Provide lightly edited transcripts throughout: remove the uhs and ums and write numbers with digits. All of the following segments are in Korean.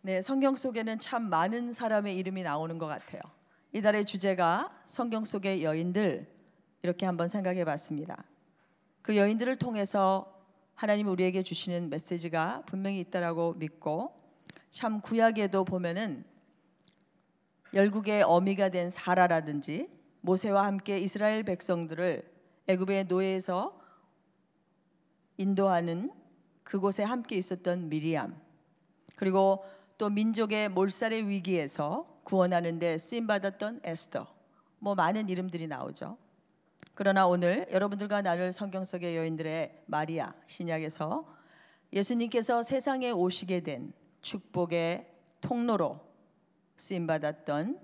네, 성경 속에는 참 많은 사람의 이름이 나오는 것 같아요. 이달의 주제가 성경 속의 여인들, 이렇게 한번 생각해 봤습니다. 그 여인들을 통해서 하나님이 우리에게 주시는 메시지가 분명히 있다라고 믿고, 참 구약에도 보면은 열국의 어미가 된 사라라든지, 모세와 함께 이스라엘 백성들을 애굽의 노예에서 인도하는 그곳에 함께 있었던 미리암, 그리고 또 민족의 몰살의 위기에서 구원하는 데 쓰임받았던 에스더, 많은 이름들이 나오죠. 그러나 오늘 여러분들과 나눌 성경 속의 여인들의 마리아, 신약에서 예수님께서 세상에 오시게 된 축복의 통로로 쓰임받았던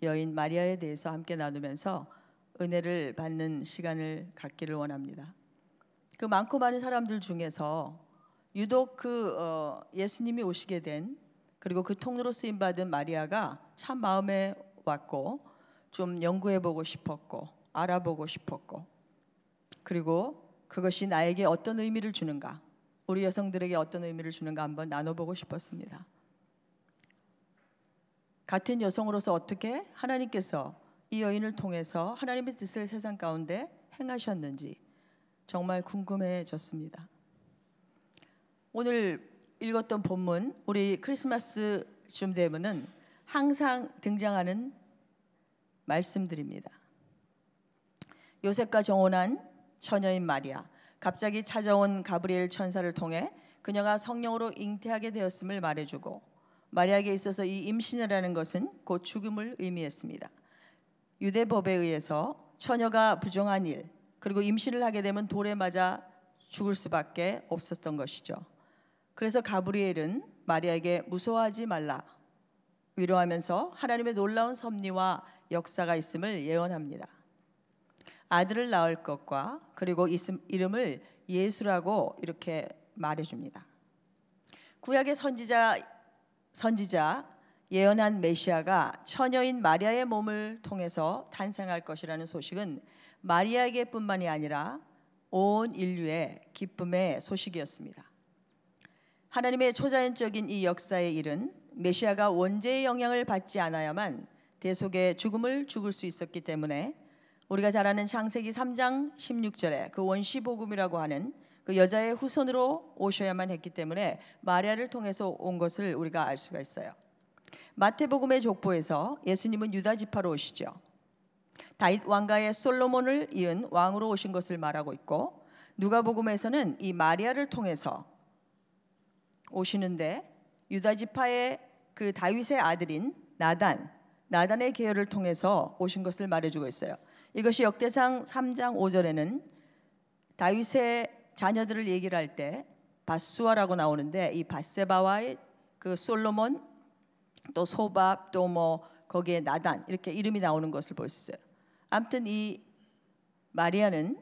여인 마리아에 대해서 함께 나누면서 은혜를 받는 시간을 갖기를 원합니다. 그 많고 많은 사람들 중에서 유독 예수님이 오시게 된, 그리고 그 통로로 쓰임받은 마리아가 참 마음에 왔고, 좀 연구해보고 싶었고, 알아보고 싶었고, 그리고 그것이 나에게 어떤 의미를 주는가, 우리 여성들에게 어떤 의미를 주는가 한번 나눠보고 싶었습니다. 같은 여성으로서 어떻게 하나님께서 이 여인을 통해서 하나님의 뜻을 세상 가운데 행하셨는지 정말 궁금해졌습니다. 오늘 읽었던 본문, 우리 크리스마스쯤 되면은 항상 등장하는 말씀들입니다. 요셉과 정혼한 처녀인 마리아, 갑자기 찾아온 가브리엘 천사를 통해 그녀가 성령으로 잉태하게 되었음을 말해주고, 마리아에게 있어서 이 임신이라는 것은 곧 죽음을 의미했습니다. 유대법에 의해서 처녀가 부정한 일, 그리고 임신을 하게 되면 돌에 맞아 죽을 수밖에 없었던 것이죠. 그래서 가브리엘은 마리아에게 무서워하지 말라 위로하면서 하나님의 놀라운 섭리와 역사가 있음을 예언합니다. 아들을 낳을 것과 그리고 이름을 예수라고 이렇게 말해줍니다. 구약의 선지자 예언한 메시아가 처녀인 마리아의 몸을 통해서 탄생할 것이라는 소식은 마리아에게뿐만이 아니라 온 인류의 기쁨의 소식이었습니다. 하나님의 초자연적인 이 역사의 일은 메시아가 원죄의 영향을 받지 않아야만 대속의 죽음을 죽을 수 있었기 때문에, 우리가 잘 아는 창세기 3장 16절에 그 원시복음이라고 하는 그 여자의 후손으로 오셔야만 했기 때문에 마리아를 통해서 온 것을 우리가 알 수가 있어요. 마태복음의 족보에서 예수님은 유다 지파로 오시죠. 다윗 왕가의 솔로몬을 이은 왕으로 오신 것을 말하고 있고, 누가복음에서는 이 마리아를 통해서 오시는데 유다 지파의 그 다윗의 아들인 나단의 계열을 통해서 오신 것을 말해주고 있어요. 이것이 역대상 3장 5절에는 다윗의 자녀들을 얘기를 할 때 밧수아라고 나오는데, 이 밧세바와의 그 솔로몬, 또 소밥, 또 거기에 나단, 이렇게 이름이 나오는 것을 볼 수 있어요. 아무튼 이 마리아는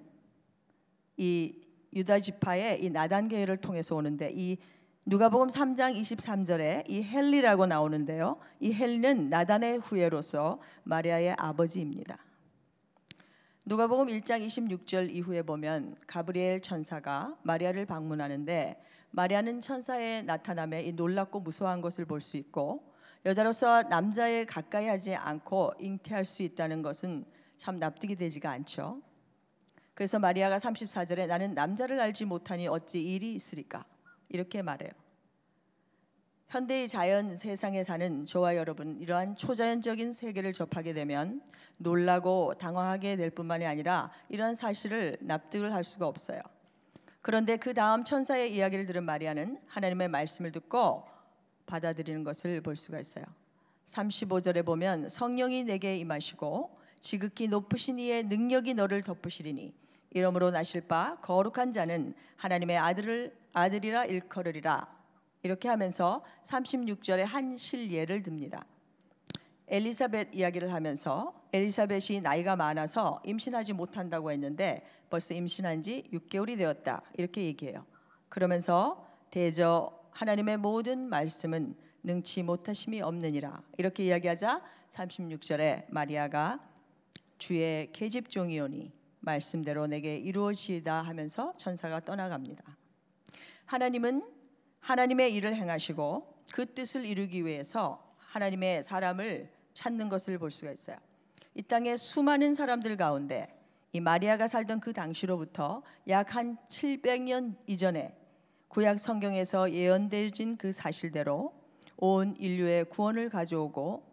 이 유다 지파의 이 나단 계열을 통해서 오는데, 이 누가복음 3장 23절에 이 헬리라고 나오는데요, 이 헬리는 나단의 후예로서 마리아의 아버지입니다. 누가복음 1장 26절 이후에 보면 가브리엘 천사가 마리아를 방문하는데, 마리아는 천사의 나타남에 이 놀랍고 무서워한 것을 볼 수 있고, 여자로서 남자에 가까이 하지 않고 잉태할 수 있다는 것은 참 납득이 되지가 않죠. 그래서 마리아가 34절에 나는 남자를 알지 못하니 어찌 일이 있으리까, 이렇게 말해요. 현대의 자연 세상에 사는 저와 여러분, 이러한 초자연적인 세계를 접하게 되면 놀라고 당황하게 될 뿐만이 아니라 이러한 사실을 납득을 할 수가 없어요. 그런데 그 다음 천사의 이야기를 들은 마리아는 하나님의 말씀을 듣고 받아들이는 것을 볼 수가 있어요. 35절에 보면 성령이 내게 임하시고 지극히 높으신 이의 능력이 너를 덮으시리니 이러므로 나실 바 거룩한 자는 하나님의 아들이라 일컬으리라, 이렇게 하면서 36절에 한 실예를 듭니다. 엘리사벳 이야기를 하면서 엘리사벳이 나이가 많아서 임신하지 못한다고 했는데 벌써 임신한 지 6개월이 되었다, 이렇게 얘기해요. 그러면서 대저 하나님의 모든 말씀은 능치 못하심이 없느니라, 이렇게 이야기하자 36절에 마리아가 주의 계집종이오니 말씀대로 내게 이루어지이다 하면서 천사가 떠나갑니다. 하나님은 하나님의 일을 행하시고 그 뜻을 이루기 위해서 하나님의 사람을 찾는 것을 볼 수가 있어요. 이 땅에 수많은 사람들 가운데 이 마리아가 살던 그 당시로부터 약 한 700년 이전에 구약 성경에서 예언되어진 그 사실대로 온 인류의 구원을 가져오고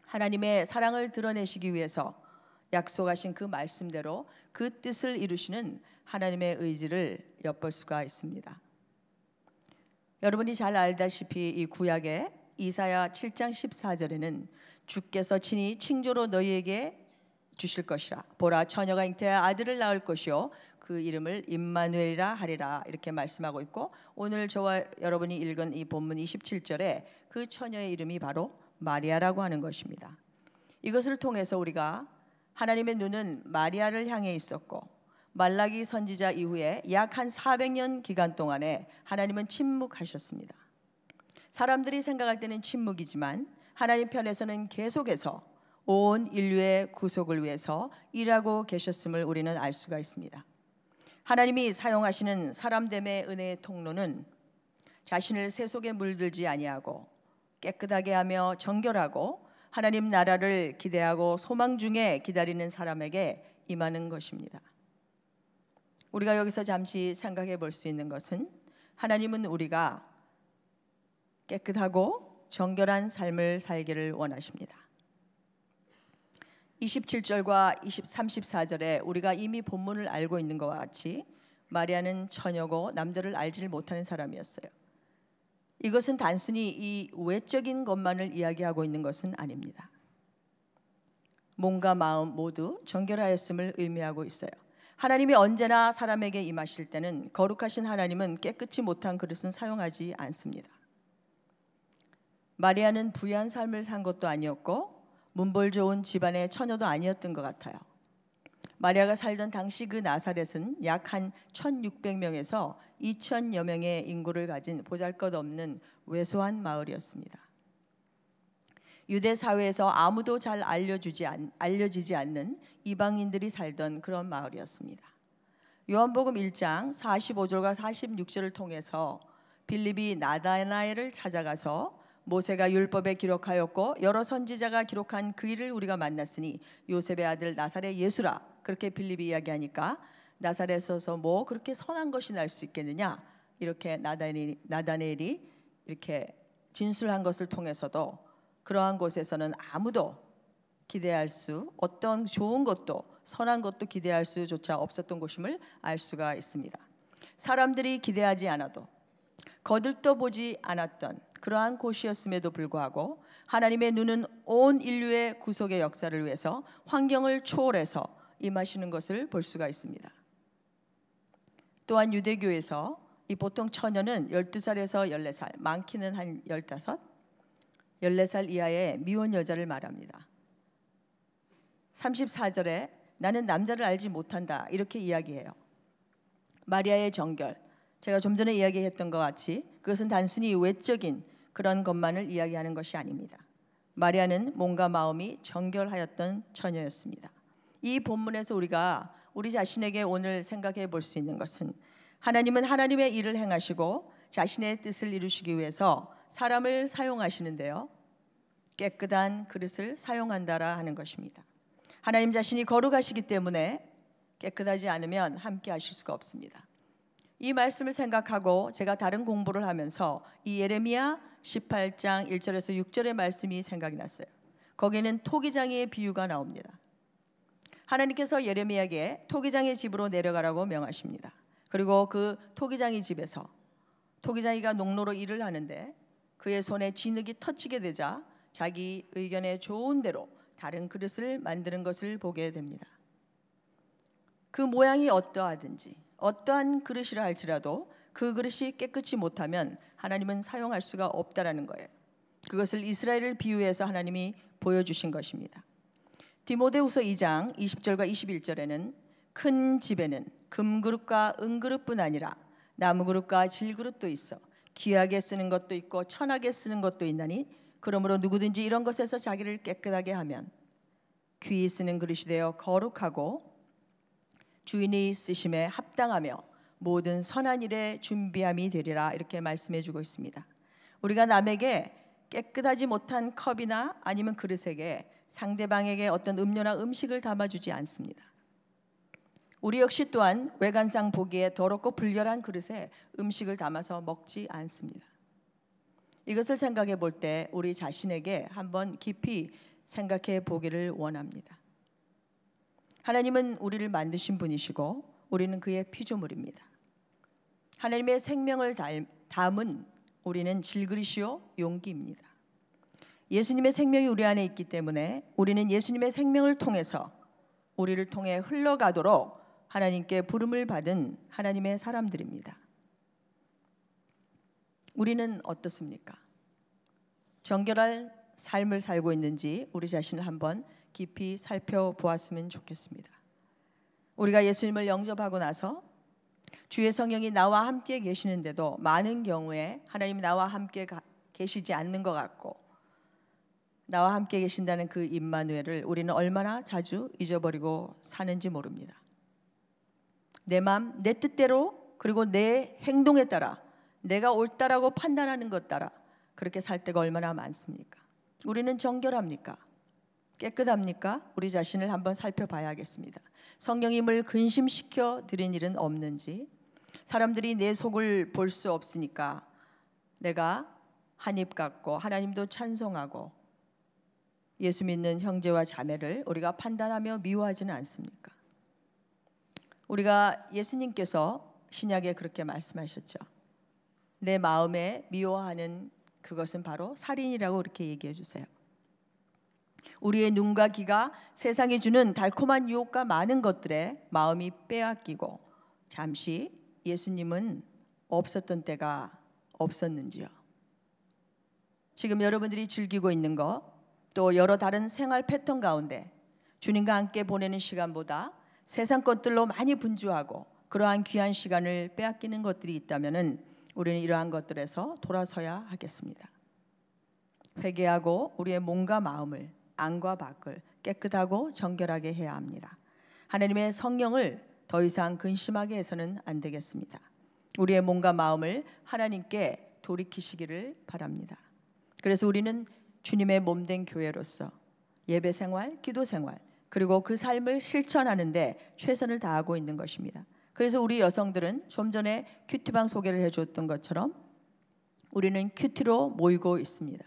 하나님의 사랑을 드러내시기 위해서 약속하신 그 말씀대로 그 뜻을 이루시는 하나님의 의지를 엿볼 수가 있습니다. 여러분이 잘 알다시피 이 구약의 이사야 7장 14절에는 주께서 친히 칭조로 너희에게 주실 것이라. 보라, 처녀가 잉태하여 아들을 낳을 것이요 그 이름을 임마누엘이라 하리라. 이렇게 말씀하고 있고, 오늘 저와 여러분이 읽은 이 본문 27절에 그 처녀의 이름이 바로 마리아라고 하는 것입니다. 이것을 통해서 우리가 하나님의 눈은 마리아를 향해 있었고, 말라기 선지자 이후에 약 한 400년 기간 동안에 하나님은 침묵하셨습니다. 사람들이 생각할 때는 침묵이지만 하나님 편에서는 계속해서 온 인류의 구속을 위해서 일하고 계셨음을 우리는 알 수가 있습니다. 하나님이 사용하시는 사람됨의 은혜의 통로는 자신을 세속에 물들지 아니하고 깨끗하게 하며 정결하고 하나님 나라를 기대하고 소망 중에 기다리는 사람에게 임하는 것입니다. 우리가 여기서 잠시 생각해 볼 수 있는 것은, 하나님은 우리가 깨끗하고 정결한 삶을 살기를 원하십니다. 27절과 34절에 우리가 이미 본문을 알고 있는 것과 같이 마리아는 처녀고 남자를 알지를 못하는 사람이었어요. 이것은 단순히 이 외적인 것만을 이야기하고 있는 것은 아닙니다. 몸과 마음 모두 정결하였음을 의미하고 있어요. 하나님이 언제나 사람에게 임하실 때는 거룩하신 하나님은 깨끗이 못한 그릇은 사용하지 않습니다. 마리아는 부유한 삶을 산 것도 아니었고 문벌 좋은 집안의 처녀도 아니었던 것 같아요. 마리아가 살던 당시 그 나사렛은 약 한 1600명에서 2000여 명의 인구를 가진 보잘것없는 왜소한 마을이었습니다. 유대 사회에서 아무도 잘 알려지지 않는 이방인들이 살던 그런 마을이었습니다. 요한복음 1장 45절과 46절을 통해서 빌립이 나다나엘을 찾아가서 모세가 율법에 기록하였고 여러 선지자가 기록한 그 일을 우리가 만났으니 요셉의 아들 나사렛 예수라, 그렇게 빌립이 이야기하니까 나사렛에서 뭐 그렇게 선한 것이 날 수 있겠느냐, 이렇게 나다나엘이 이렇게 진술한 것을 통해서도 그러한 곳에서는 아무도 기대할 수, 어떤 좋은 것도 선한 것도 기대할 수조차 없었던 곳임을 알 수가 있습니다. 사람들이 기대하지 않아도 거들떠 보지 않았던 그러한 곳이었음에도 불구하고 하나님의 눈은 온 인류의 구속의 역사를 위해서 환경을 초월해서 임하시는 것을 볼 수가 있습니다. 또한 유대교에서 이 보통 처녀는 12살에서 14살, 많게는 한 15, 14살 이하의 미혼 여자를 말합니다. 34절에 나는 남자를 알지 못한다, 이렇게 이야기해요. 마리아의 정결, 제가 좀 전에 이야기했던 것 같이 그것은 단순히 외적인 그런 것만을 이야기하는 것이 아닙니다. 마리아는 몸과 마음이 정결하였던 처녀였습니다. 이 본문에서 우리가 우리 자신에게 오늘 생각해 볼 수 있는 것은, 하나님은 하나님의 일을 행하시고 자신의 뜻을 이루시기 위해서 사람을 사용하시는데요, 깨끗한 그릇을 사용한다라 하는 것입니다. 하나님 자신이 거룩하시기 때문에 깨끗하지 않으면 함께 하실 수가 없습니다. 이 말씀을 생각하고 제가 다른 공부를 하면서 이 예레미야 18장 1절에서 6절의 말씀이 생각이 났어요. 거기에는 토기장이의 비유가 나옵니다. 하나님께서 예레미야에게 토기장의 집으로 내려가라고 명하십니다. 그리고 그 토기장의 집에서 토기장이가 농로로 일을 하는데 그의 손에 진흙이 터치게 되자 자기 의견에 좋은 대로 다른 그릇을 만드는 것을 보게 됩니다. 그 모양이 어떠하든지 어떠한 그릇이라 할지라도 그 그릇이 깨끗이 못하면 하나님은 사용할 수가 없다라는 거예요. 그것을 이스라엘을 비유해서 하나님이 보여주신 것입니다. 디모데후서 2장 20절과 21절에는 큰 집에는 금그릇과 은그릇뿐 아니라 나무그릇과 질그릇도 있어 귀하게 쓰는 것도 있고 천하게 쓰는 것도 있나니 그러므로 누구든지 이런 것에서 자기를 깨끗하게 하면 귀히 쓰는 그릇이 되어 거룩하고 주인이 쓰심에 합당하며 모든 선한 일에 준비함이 되리라 이렇게 말씀해 주고 있습니다. 우리가 남에게 깨끗하지 못한 컵이나 아니면 그릇에게 상대방에게 어떤 음료나 음식을 담아주지 않습니다. 우리 역시 또한 외관상 보기에 더럽고 불결한 그릇에 음식을 담아서 먹지 않습니다. 이것을 생각해 볼 때 우리 자신에게 한번 깊이 생각해 보기를 원합니다. 하나님은 우리를 만드신 분이시고 우리는 그의 피조물입니다. 하나님의 생명을 담은 우리는 질그릇이요 용기입니다. 예수님의 생명이 우리 안에 있기 때문에 우리는 예수님의 생명을 통해서 우리를 통해 흘러가도록 하나님께 부름을 받은 하나님의 사람들입니다. 우리는 어떻습니까? 정결한 삶을 살고 있는지 우리 자신을 한번 깊이 살펴보았으면 좋겠습니다. 우리가 예수님을 영접하고 나서 주의 성령이 나와 함께 계시는데도 많은 경우에 하나님이 나와 함께 계시지 않는 것 같고 나와 함께 계신다는 그 임마누엘을 우리는 얼마나 자주 잊어버리고 사는지 모릅니다. 내 마음, 내 뜻대로 그리고 내 행동에 따라 내가 옳다라고 판단하는 것 따라 그렇게 살 때가 얼마나 많습니까? 우리는 정결합니까? 깨끗합니까? 우리 자신을 한번 살펴봐야겠습니다. 성령님을 근심시켜 드린 일은 없는지, 사람들이 내 속을 볼 수 없으니까 내가 한입 갖고 하나님도 찬송하고 예수 믿는 형제와 자매를 우리가 판단하며 미워하지는 않습니까? 우리가 예수님께서 신약에 그렇게 말씀하셨죠. 내 마음에 미워하는 그것은 바로 살인이라고 그렇게 얘기해 주세요. 우리의 눈과 귀가 세상이 주는 달콤한 유혹과 많은 것들에 마음이 빼앗기고 잠시 예수님은 없었던 때가 없었는지요? 지금 여러분들이 즐기고 있는 것, 또 여러 다른 생활 패턴 가운데 주님과 함께 보내는 시간보다 세상 것들로 많이 분주하고 그러한 귀한 시간을 빼앗기는 것들이 있다면 우리는 이러한 것들에서 돌아서야 하겠습니다. 회개하고 우리의 몸과 마음을 안과 밖을 깨끗하고 정결하게 해야 합니다. 하나님의 성령을 더 이상 근심하게 해서는 안 되겠습니다. 우리의 몸과 마음을 하나님께 돌이키시기를 바랍니다. 그래서 우리는 주님의 몸된 교회로서 예배 생활, 기도 생활, 그리고 그 삶을 실천하는 데 최선을 다하고 있는 것입니다. 그래서 우리 여성들은 좀 전에 큐티방 소개를 해줬던 것처럼 우리는 큐티로 모이고 있습니다.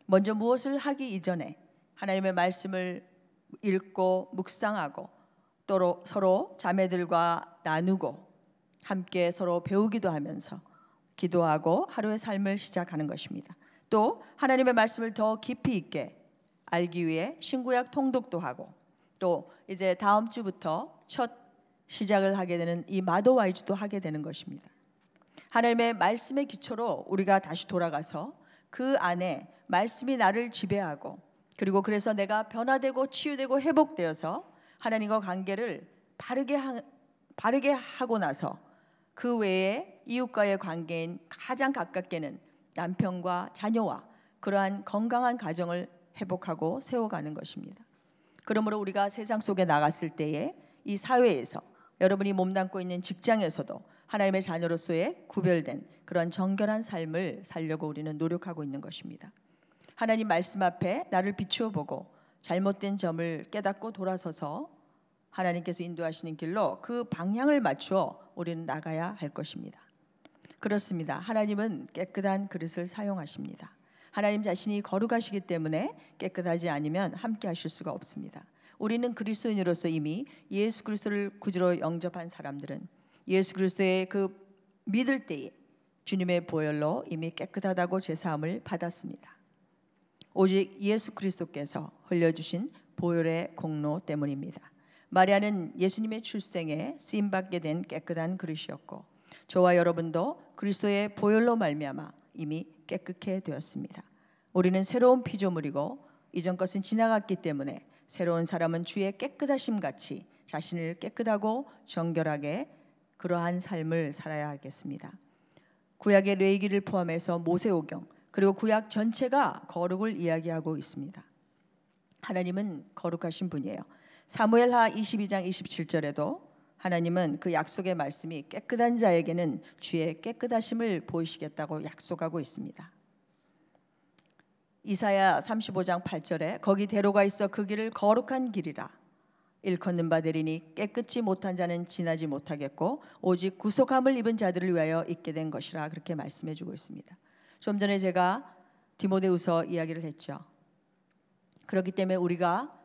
먼저 무엇을 하기 이전에 하나님의 말씀을 읽고 묵상하고 또 서로 자매들과 나누고 함께 서로 배우기도 하면서 기도하고 하루의 삶을 시작하는 것입니다. 또 하나님의 말씀을 더 깊이 있게 알기 위해 신구약 통독도 하고 또 이제 다음 주부터 첫 시작을 하게 되는 이 마더와이즈도 하게 되는 것입니다. 하나님의 말씀의 기초로 우리가 다시 돌아가서 그 안에 말씀이 나를 지배하고 그리고 그래서 내가 변화되고 치유되고 회복되어서 하나님과 관계를 바르게 하고 나서 그 외에 이웃과의 관계인 가장 가깝게는 남편과 자녀와 그러한 건강한 가정을 회복하고 세워가는 것입니다. 그러므로 우리가 세상 속에 나갔을 때에 이 사회에서 여러분이 몸담고 있는 직장에서도 하나님의 자녀로서의 구별된 그런 정결한 삶을 살려고 우리는 노력하고 있는 것입니다. 하나님 말씀 앞에 나를 비추어 보고 잘못된 점을 깨닫고 돌아서서 하나님께서 인도하시는 길로 그 방향을 맞추어 우리는 나가야 할 것입니다. 그렇습니다. 하나님은 깨끗한 그릇을 사용하십니다. 하나님 자신이 거룩하시기 때문에 깨끗하지 않으면 함께 하실 수가 없습니다. 우리는 그리스도인으로서 이미 예수 그리스도를 구주로 영접한 사람들은 예수 그리스도의 그 믿을 때에 주님의 보혈로 이미 깨끗하다고 제사함을 받았습니다. 오직 예수 그리스도께서 흘려주신 보혈의 공로 때문입니다. 마리아는 예수님의 출생에 쓰임받게 된 깨끗한 그릇이었고 저와 여러분도 그리스도의 보혈로 말미암아 이미 깨끗해 되었습니다. 우리는 새로운 피조물이고 이전 것은 지나갔기 때문에 새로운 사람은 주의 깨끗하심 같이 자신을 깨끗하고 정결하게 그러한 삶을 살아야 하겠습니다. 구약의 레위기를 포함해서 모세오경 그리고 구약 전체가 거룩을 이야기하고 있습니다. 하나님은 거룩하신 분이에요. 사무엘하 22장 27절에도 하나님은 그 약속의 말씀이 깨끗한 자에게는 주의 깨끗하심을 보이시겠다고 약속하고 있습니다. 이사야 35장 8절에 거기 대로가 있어 그 길을 거룩한 길이라 일컫는 바 되리니 깨끗이 못한 자는 지나지 못하겠고 오직 구속함을 입은 자들을 위하여 있게 된 것이라 그렇게 말씀해 주고 있습니다. 좀 전에 제가 디모데후서 이야기를 했죠. 그렇기 때문에 우리가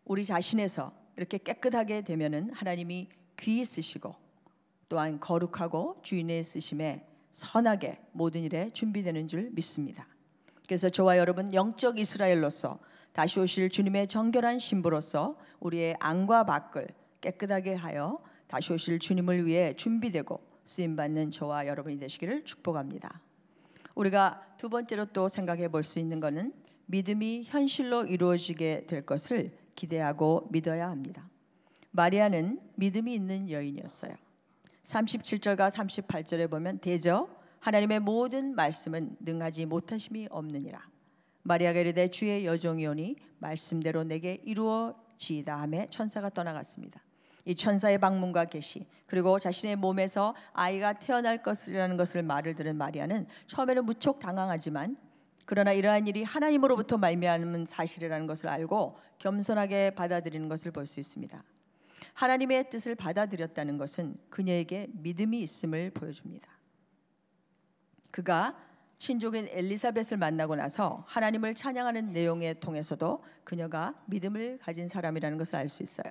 우리 자신에서 이렇게 깨끗하게 되면은 하나님이 귀히 쓰시고 또한 거룩하고 주인의 쓰심에 선하게 모든 일에 준비되는 줄 믿습니다. 그래서 저와 여러분 영적 이스라엘로서 다시 오실 주님의 정결한 신부로서 우리의 안과 밖을 깨끗하게 하여 다시 오실 주님을 위해 준비되고 쓰임받는 저와 여러분이 되시기를 축복합니다. 우리가 두 번째로 또 생각해 볼 수 있는 것은 믿음이 현실로 이루어지게 될 것을 기대하고 믿어야 합니다. 마리아는 믿음이 있는 여인이었어요. 37절과 38절에 보면 대저 하나님의 모든 말씀은 능하지 못하심이 없느니라. 마리아가 이르되 주의 여종이오니 말씀대로 내게 이루어지이다 하매 천사가 떠나갔습니다. 이 천사의 방문과 계시 그리고 자신의 몸에서 아이가 태어날 것이라는 것을 말을 들은 마리아는 처음에는 무척 당황하지만 그러나 이러한 일이 하나님으로부터 말미암은 사실이라는 것을 알고 겸손하게 받아들이는 것을 볼 수 있습니다. 하나님의 뜻을 받아들였다는 것은 그녀에게 믿음이 있음을 보여줍니다. 그가 친족인 엘리사벳을 만나고 나서 하나님을 찬양하는 내용에 통해서도 그녀가 믿음을 가진 사람이라는 것을 알 수 있어요.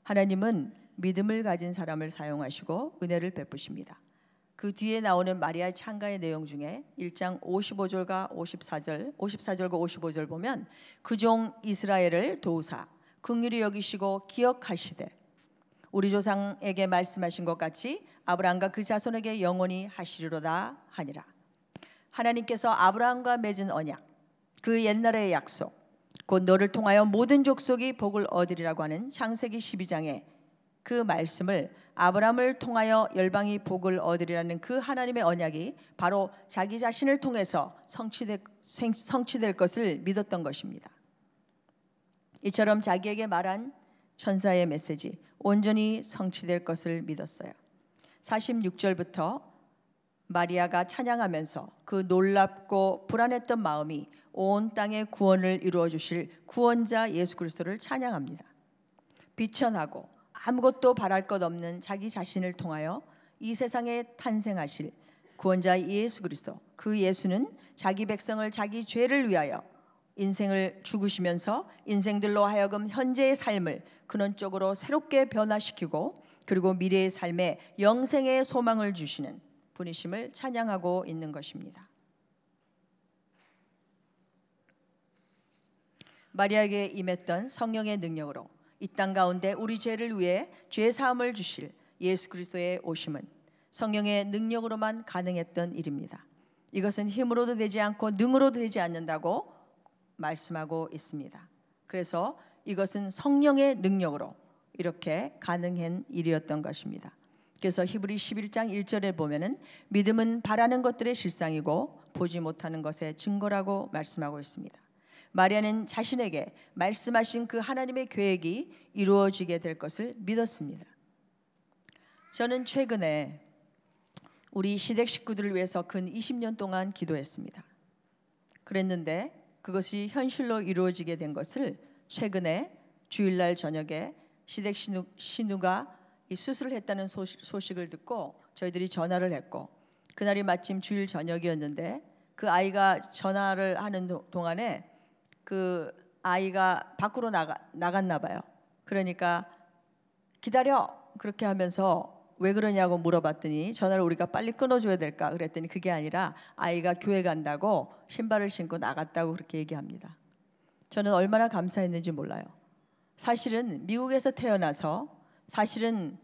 하나님은 믿음을 가진 사람을 사용하시고 은혜를 베푸십니다. 그 뒤에 나오는 마리아의 찬가의 내용 중에 1장 55절과 54절과 55절 보면 그 종 이스라엘을 도우사 긍휼히 여기시고 기억하시되 우리 조상에게 말씀하신 것 같이 아브라함과 그 자손에게 영원히 하시리로다 하니라. 하나님께서 아브라함과 맺은 언약, 그 옛날의 약속, 곧 너를 통하여 모든 족속이 복을 얻으리라고 하는 창세기 12장에 그 말씀을 아브라함을 통하여 열방이 복을 얻으리라는 그 하나님의 언약이 바로 자기 자신을 통해서 성취될 것을 믿었던 것입니다. 이처럼 자기에게 말한 천사의 메시지 온전히 성취될 것을 믿었어요. 46절부터 마리아가 찬양하면서 그 놀랍고 불안했던 마음이 온 땅의 구원을 이루어 주실 구원자 예수 그리스도를 찬양합니다. 비천하고 아무것도 바랄 것 없는 자기 자신을 통하여 이 세상에 탄생하실 구원자 예수 그리스도, 그 예수는 자기 백성을 자기 죄를 위하여 인생을 죽으시면서 인생들로 하여금 현재의 삶을 근원적으로 새롭게 변화시키고 그리고 미래의 삶에 영생의 소망을 주시는 분이심을 찬양하고 있는 것입니다. 마리아에게 임했던 성령의 능력으로 이 땅 가운데 우리 죄를 위해 죄 사함을 주실 예수 그리스도의 오심은 성령의 능력으로만 가능했던 일입니다. 이것은 힘으로도 되지 않고 능으로도 되지 않는다고 말씀하고 있습니다. 그래서 이것은 성령의 능력으로 이렇게 가능한 일이었던 것입니다. 그래서 히브리 11장 1절에 보면은 믿음은 바라는 것들의 실상이고 보지 못하는 것의 증거라고 말씀하고 있습니다. 마리아는 자신에게 말씀하신 그 하나님의 계획이 이루어지게 될 것을 믿었습니다. 저는 최근에 우리 시댁 식구들을 위해서 근 20년 동안 기도했습니다. 그랬는데 그것이 현실로 이루어지게 된 것을 최근에 주일날 저녁에 시댁 신우가 이 수술을 했다는 소식을 듣고 저희들이 전화를 했고 그날이 마침 주일 저녁이었는데 그 아이가 전화를 하는 동안에 그 아이가 밖으로 나갔나 봐요. 그러니까 기다려 그렇게 하면서 왜 그러냐고 물어봤더니 전화를 우리가 빨리 끊어줘야 될까 그랬더니 그게 아니라 아이가 교회 간다고 신발을 신고 나갔다고 그렇게 얘기합니다. 저는 얼마나 감사했는지 몰라요. 사실은 미국에서 태어나서 사실은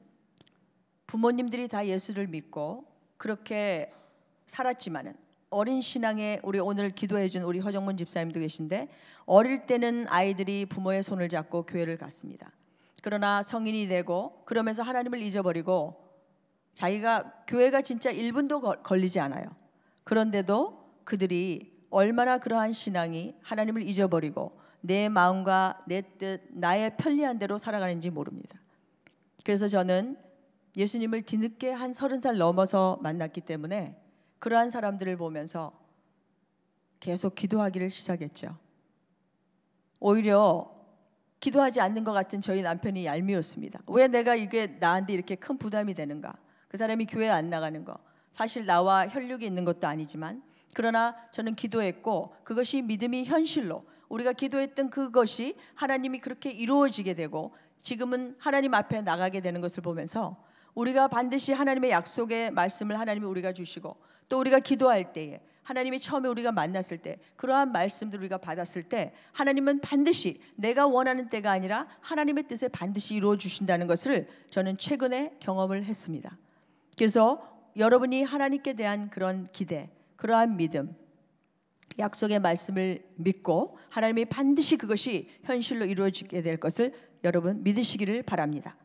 부모님들이 다 예수를 믿고 그렇게 살았지만은 어린 신앙에 우리 오늘 기도해준 우리 허정문 집사님도 계신데 어릴 때는 아이들이 부모의 손을 잡고 교회를 갔습니다. 그러나 성인이 되고 그러면서 하나님을 잊어버리고 자기가 교회가 진짜 1분도 걸리지 않아요. 그런데도 그들이 얼마나 그러한 신앙이 하나님을 잊어버리고 내 마음과 내 뜻, 나의 편리한 대로 살아가는지 모릅니다. 그래서 저는 예수님을 뒤늦게 한 30살 넘어서 만났기 때문에 그러한 사람들을 보면서 계속 기도하기를 시작했죠. 오히려 기도하지 않는 것 같은 저희 남편이 얄미웠습니다. 왜 내가 이게 나한테 이렇게 큰 부담이 되는가? 그 사람이 교회 안 나가는 거, 사실 나와 혈육이 있는 것도 아니지만, 그러나 저는 기도했고 그것이 믿음이 현실로 우리가 기도했던 그것이 하나님이 그렇게 이루어지게 되고 지금은 하나님 앞에 나가게 되는 것을 보면서 우리가 반드시 하나님의 약속의 말씀을 하나님이 우리가 주시고, 또 우리가 기도할 때에 하나님이 처음에 우리가 만났을 때 그러한 말씀들을 우리가 받았을 때 하나님은 반드시 내가 원하는 때가 아니라 하나님의 뜻에 반드시 이루어 주신다는 것을 저는 최근에 경험을 했습니다. 그래서 여러분이 하나님께 대한 그런 기대, 그러한 믿음, 약속의 말씀을 믿고 하나님이 반드시 그것이 현실로 이루어지게 될 것을 여러분 믿으시기를 바랍니다.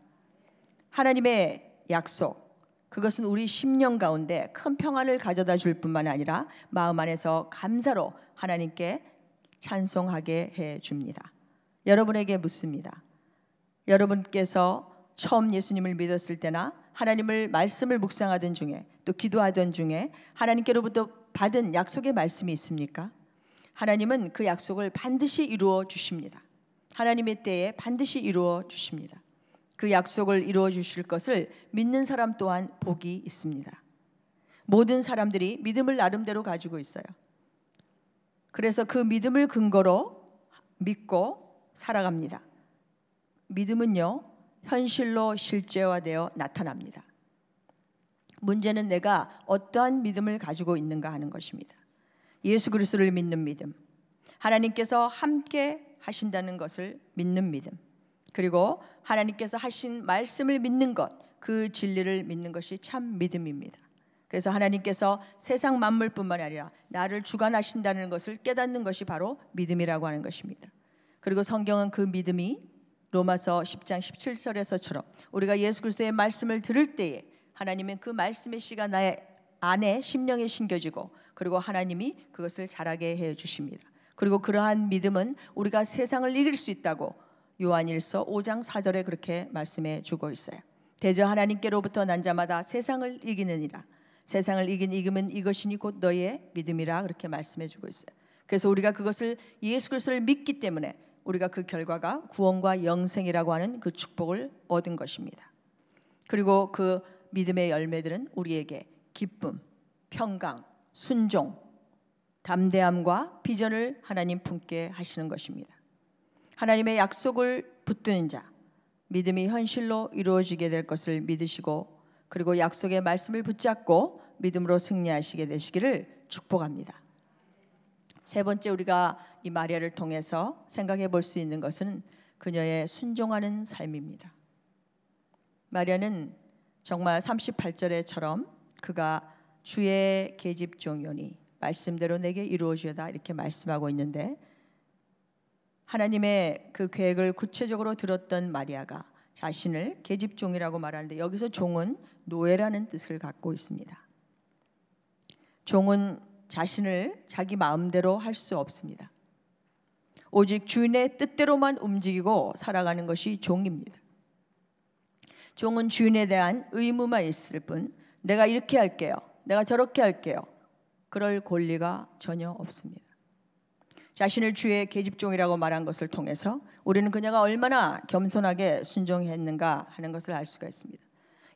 하나님의 약속, 그것은 우리 심령 가운데 큰 평안을 가져다 줄 뿐만 아니라 마음 안에서 감사로 하나님께 찬송하게 해 줍니다. 여러분에게 묻습니다. 여러분께서 처음 예수님을 믿었을 때나 하나님을 말씀을 묵상하던 중에 또 기도하던 중에 하나님께로부터 받은 약속의 말씀이 있습니까? 하나님은 그 약속을 반드시 이루어 주십니다. 하나님의 때에 반드시 이루어 주십니다. 그 약속을 이루어 주실 것을 믿는 사람 또한 복이 있습니다. 모든 사람들이 믿음을 나름대로 가지고 있어요. 그래서 그 믿음을 근거로 믿고 살아갑니다. 믿음은요, 현실로 실제화되어 나타납니다. 문제는 내가 어떠한 믿음을 가지고 있는가 하는 것입니다. 예수 그리스도를 믿는 믿음, 하나님께서 함께 하신다는 것을 믿는 믿음, 그리고 하나님께서 하신 말씀을 믿는 것, 그 진리를 믿는 것이 참 믿음입니다. 그래서 하나님께서 세상 만물뿐만 아니라 나를 주관하신다는 것을 깨닫는 것이 바로 믿음이라고 하는 것입니다. 그리고 성경은 그 믿음이 로마서 10장 17절에서처럼 우리가 예수 그리스도의 말씀을 들을 때에 하나님은 그 말씀의 씨가 나의 안에 심령에 심겨지고 그리고 하나님이 그것을 자라게 해 주십니다. 그리고 그러한 믿음은 우리가 세상을 이길 수 있다고 요한일서 5장 4절에 그렇게 말씀해 주고 있어요. 대저 하나님께로부터 난 자마다 세상을 이기느니라. 세상을 이김은 이것이니 곧 너희의 믿음이라 그렇게 말씀해 주고 있어요. 그래서 우리가 그것을 예수 그리스도를 믿기 때문에 우리가 그 결과가 구원과 영생이라고 하는 그 축복을 얻은 것입니다. 그리고 그 믿음의 열매들은 우리에게 기쁨, 평강, 순종, 담대함과 비전을 하나님 품게 하시는 것입니다. 하나님의 약속을 붙드는 자, 믿음이 현실로 이루어지게 될 것을 믿으시고 그리고 약속의 말씀을 붙잡고 믿음으로 승리하시게 되시기를 축복합니다. 세 번째, 우리가 이 마리아를 통해서 생각해 볼 수 있는 것은 그녀의 순종하는 삶입니다. 마리아는 정말 38절에처럼 그가 주의 계집종이오니 말씀대로 내게 이루어지어다 이렇게 말씀하고 있는데, 하나님의 그 계획을 구체적으로 들었던 마리아가 자신을 계집종이라고 말하는데, 여기서 종은 노예라는 뜻을 갖고 있습니다. 종은 자신을 자기 마음대로 할 수 없습니다. 오직 주인의 뜻대로만 움직이고 살아가는 것이 종입니다. 종은 주인에 대한 의무만 있을 뿐 내가 이렇게 할게요, 내가 저렇게 할게요, 그럴 권리가 전혀 없습니다. 자신을 주의 계집종이라고 말한 것을 통해서 우리는 그녀가 얼마나 겸손하게 순종했는가 하는 것을 알 수가 있습니다.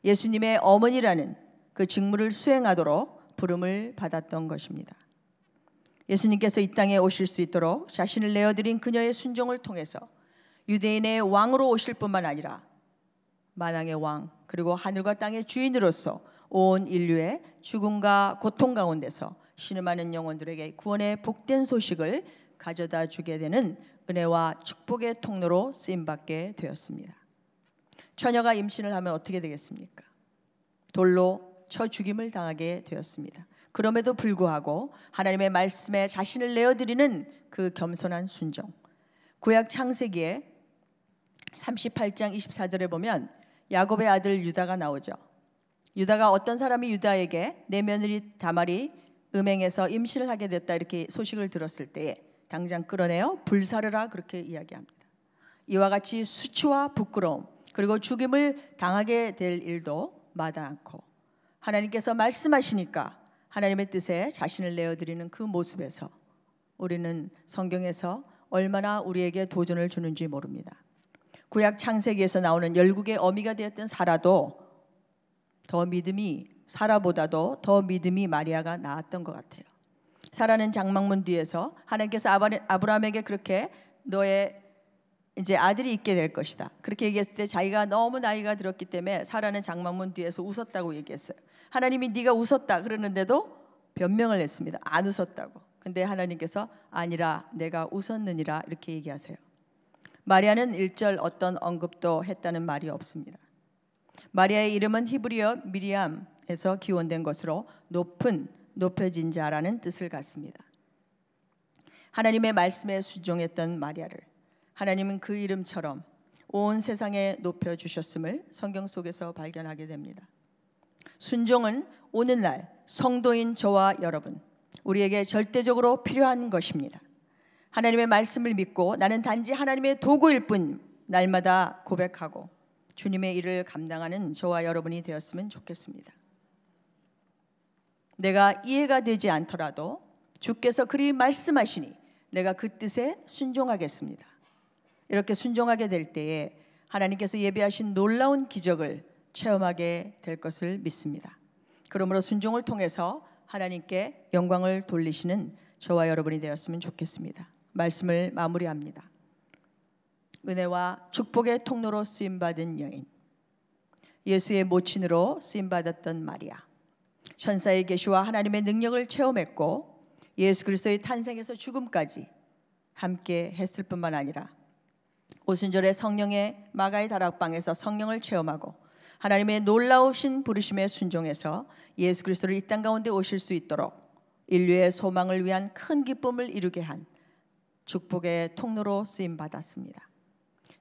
예수님의 어머니라는 그 직무를 수행하도록 부름을 받았던 것입니다. 예수님께서 이 땅에 오실 수 있도록 자신을 내어드린 그녀의 순종을 통해서 유대인의 왕으로 오실 뿐만 아니라 만왕의 왕, 그리고 하늘과 땅의 주인으로서 온 인류의 죽음과 고통 가운데서 신음하는 영혼들에게 구원의 복된 소식을 가져다 주게 되는 은혜와 축복의 통로로 쓰임받게 되었습니다. 처녀가 임신을 하면 어떻게 되겠습니까? 돌로 쳐 죽임을 당하게 되었습니다. 그럼에도 불구하고 하나님의 말씀에 자신을 내어드리는 그 겸손한 순종, 구약 창세기에 38장 24절에 보면 야곱의 아들 유다가 나오죠. 유다가 어떤 사람이 유다에게 내 며느리 다말이 음행해서 임신을 하게 됐다 이렇게 소식을 들었을 때에 당장 끌어내어 불사르라 그렇게 이야기합니다. 이와 같이 수치와 부끄러움, 그리고 죽임을 당하게 될 일도 마다 않고 하나님께서 말씀하시니까 하나님의 뜻에 자신을 내어드리는 그 모습에서 우리는 성경에서 얼마나 우리에게 도전을 주는지 모릅니다. 구약 창세기에서 나오는 열국의 어미가 되었던 사라도 사라보다도 더 믿음이 마리아가 나았던 것 같아요. 사라는 장막문 뒤에서 하나님께서 아브라함에게 그렇게 너의 이제 아들이 있게 될 것이다 그렇게 얘기했을 때 자기가 너무 나이가 들었기 때문에 사라는 장막문 뒤에서 웃었다고 얘기했어요. 하나님이 네가 웃었다 그러는데도 변명을 했습니다. 안 웃었다고. 근데 하나님께서 아니라 내가 웃었느니라 이렇게 얘기하세요. 마리아는 1절 어떤 언급도 했다는 말이 없습니다. 마리아의 이름은 히브리어 미리암에서 기원된 것으로 높여진 자라는 뜻을 갖습니다. 하나님의 말씀에 순종했던 마리아를 하나님은 그 이름처럼 온 세상에 높여주셨음을 성경 속에서 발견하게 됩니다. 순종은 오늘날 성도인 저와 여러분 우리에게 절대적으로 필요한 것입니다. 하나님의 말씀을 믿고 나는 단지 하나님의 도구일 뿐 날마다 고백하고 주님의 일을 감당하는 저와 여러분이 되었으면 좋겠습니다. 내가 이해가 되지 않더라도 주께서 그리 말씀하시니 내가 그 뜻에 순종하겠습니다. 이렇게 순종하게 될 때에 하나님께서 예비하신 놀라운 기적을 체험하게 될 것을 믿습니다. 그러므로 순종을 통해서 하나님께 영광을 돌리시는 저와 여러분이 되었으면 좋겠습니다. 말씀을 마무리합니다. 은혜와 축복의 통로로 쓰임받은 여인, 예수의 모친으로 쓰임받았던 마리아, 천사의 계시와 하나님의 능력을 체험했고 예수 그리스도의 탄생에서 죽음까지 함께 했을 뿐만 아니라 오순절에 성령의 마가의 다락방에서 성령을 체험하고 하나님의 놀라우신 부르심에 순종해서 예수 그리스도를 이 땅 가운데 오실 수 있도록 인류의 소망을 위한 큰 기쁨을 이루게 한 축복의 통로로 쓰임받았습니다.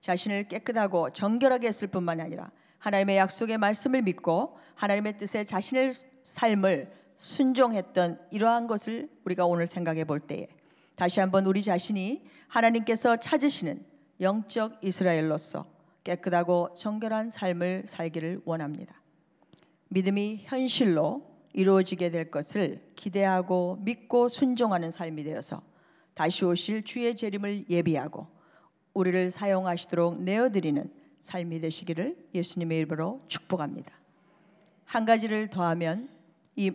자신을 깨끗하고 정결하게 했을 뿐만 아니라 하나님의 약속의 말씀을 믿고 하나님의 뜻에 자신의 삶을 순종했던 이러한 것을 우리가 오늘 생각해 볼 때에 다시 한번 우리 자신이 하나님께서 찾으시는 영적 이스라엘로서 깨끗하고 정결한 삶을 살기를 원합니다. 믿음이 현실로 이루어지게 될 것을 기대하고 믿고 순종하는 삶이 되어서 다시 오실 주의 재림을 예비하고 우리를 사용하시도록 내어드리는 삶이 되시기를 예수님의 이름으로 축복합니다. 한 가지를 더하면 이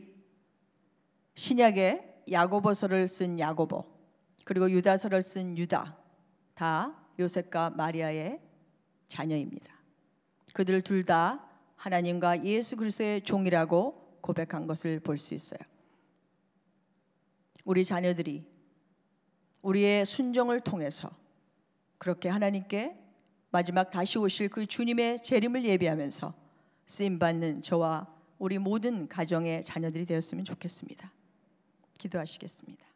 신약에 야고보서를 쓴 야고보 그리고 유다서를 쓴 유다 다 요셉과 마리아의 자녀입니다. 그들 둘 다 하나님과 예수 그리스도의 종이라고 고백한 것을 볼 수 있어요. 우리 자녀들이 우리의 순종을 통해서 그렇게 하나님께 마지막 다시 오실 그 주님의 재림을 예비하면서 쓰임받는 저와 우리 모든 가정의 자녀들이 되었으면 좋겠습니다. 기도하시겠습니다.